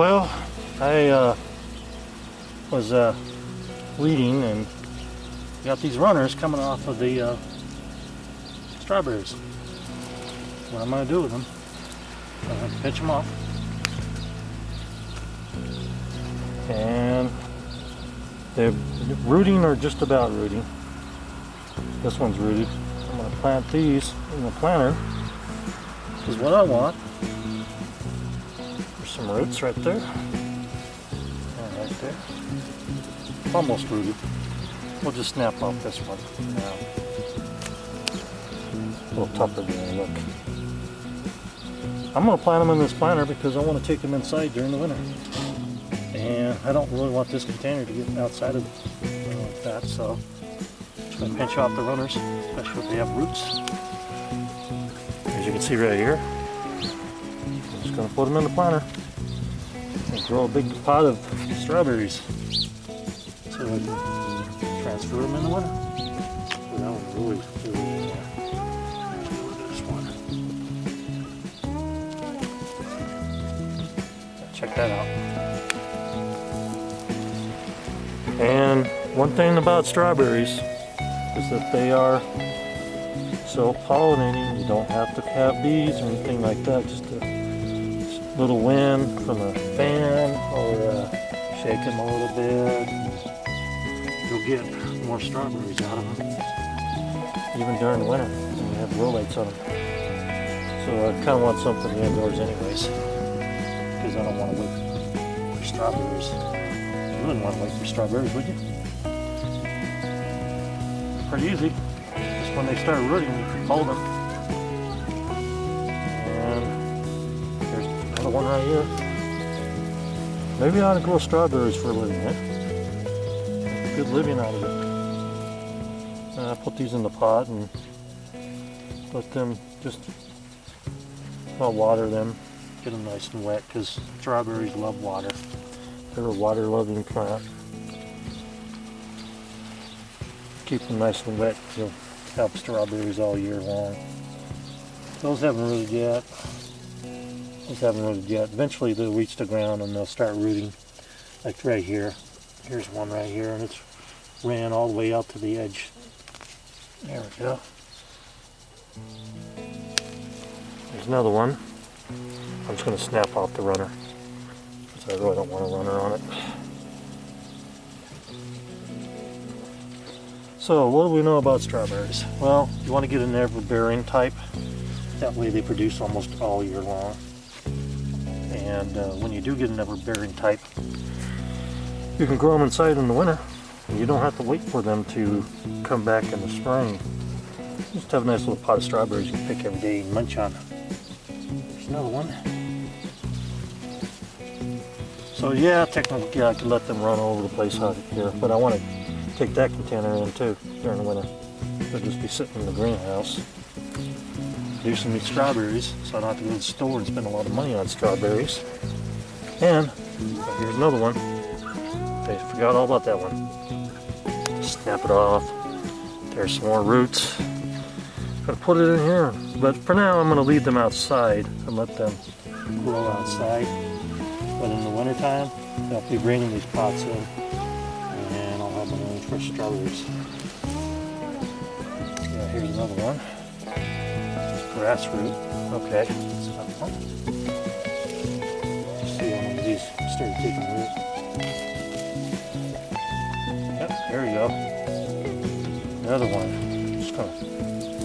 Well, I was weeding and got these runners coming off of the strawberries. What I'm going to do with them, I'm going to pinch them off. And they're rooting or just about rooting. This one's rooted. I'm going to plant these in the planter. This is what I want. There's some roots right there. And right there. It's almost rooted. We'll just snap off this one now. A little tougher there, look. I'm going to plant them in this planter because I want to take them inside during the winter. And I don't really want this container to get outside of that, so I'm just going to pinch off the runners, especially if they have roots. As you can see right here, I'm just going to put them in the planter and grow a big pot of strawberries so I can transfer them in the winter. So that one's really this one. Check that out. And one thing about strawberries is that they are self-pollinating. You don't have to have bees or anything like that. Just a little wind from a fan or shake them a little bit. You'll get more strawberries out of them, even during the winter when you have grow lights on them. So I kind of want something indoors anyways, because I don't want to wait for strawberries. You wouldn't want to wait for strawberries, would you? Pretty easy. Just when they start rooting, you pull them. And there's another one right here. Maybe I ought to grow strawberries for a living, eh? Good living out of it. I put these in the pot and let them just, I'll water them, get them nice and wet, because strawberries love water. They're a water-loving plant. Keep them nice and wet. You'll have strawberries all year long. Those haven't rooted yet. Eventually they'll reach the ground and they'll start rooting. Like right here. Here's one right here, and it's ran all the way out to the edge. There we go. There's another one. I'm just going to snap off the runner. I really don't want a runner on it. So what do we know about strawberries? Well, you want to get an ever-bearing type. That way they produce almost all year long. And when you do get an ever-bearing type, you can grow them inside in the winter. And you don't have to wait for them to come back in the spring. Just have a nice little pot of strawberries you can pick every day and munch on. There's another one. So yeah, technically I could let them run all over the place out here, but I want to take that container in too during the winter. They'll just be sitting in the greenhouse. Producing these strawberries, so I don't have to go to the store and spend a lot of money on strawberries. And here's another one. I forgot all about that one. Snap it off. There's some more roots. I'm gonna put it in here, but for now I'm gonna leave them outside and let them grow outside. But in the wintertime, I'll be bringing these pots in and I'll have my own fresh strawberries. Yeah, here's another one. It's grass root. Okay, that's another one. See how many of these started taking root. Yep, there we go. Another one. Just gonna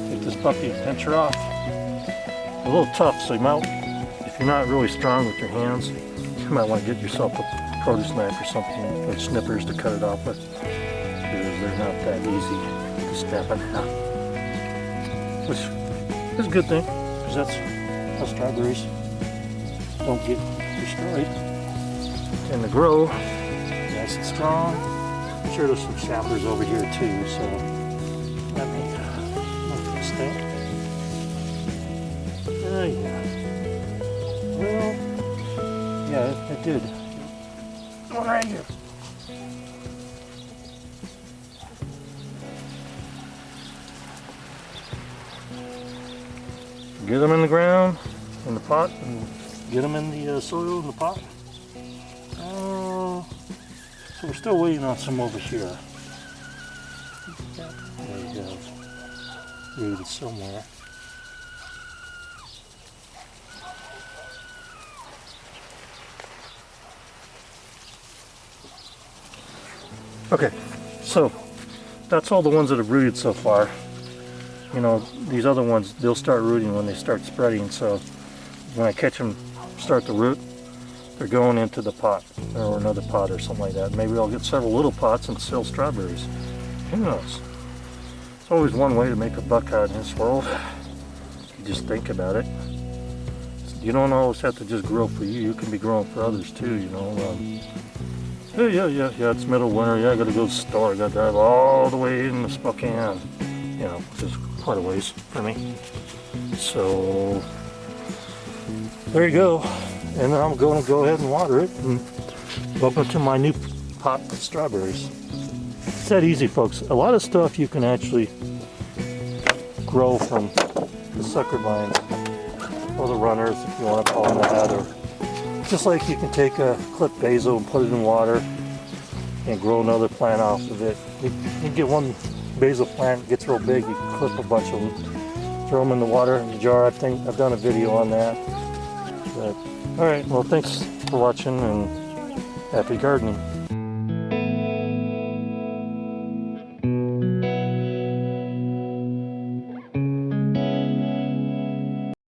take this puppy and pinch her off. A little tough, so you might, if you're not really strong with your hands, you might want to get yourself a produce knife or something with snippers to cut it off with, because they're not that easy to snap in half. Which is a good thing, because that's how strawberries don't get destroyed. And to grow nice and strong. I'm sure there's some samplers over here too, so let me look this thing. Yeah. Well, yeah, it did. One right here. Get them in the ground, in the pot, and get them in the soil in the pot. So we're still waiting on some over here. There he goes. Rooted somewhere. Okay, so that's all the ones that have rooted so far. You know, these other ones, they'll start rooting when they start spreading, so when I catch them start to root, they're going into the pot, or another pot or something like that. Maybe I'll get several little pots and sell strawberries. Who knows? It's always one way to make a buck out in this world. If you just think about it. You don't always have to just grow for you. You can be growing for others too, you know. Yeah, it's middle winter. Yeah, I gotta go to the store. I gotta drive all the way into Spokane. You know, which is quite a ways for me. So, there you go. And then I'm going to go ahead and water it and welcome to my new pot of strawberries. It's that easy, folks. A lot of stuff you can actually grow from the sucker vines or the runners, if you want to call them that. Or just like you can take a clipped basil and put it in water and grow another plant off of it. You can get one basil plant, it gets real big, you can clip a bunch of them, throw them in the water in the jar. I think I've done a video on that. But, all right, well, thanks for watching and happy gardening.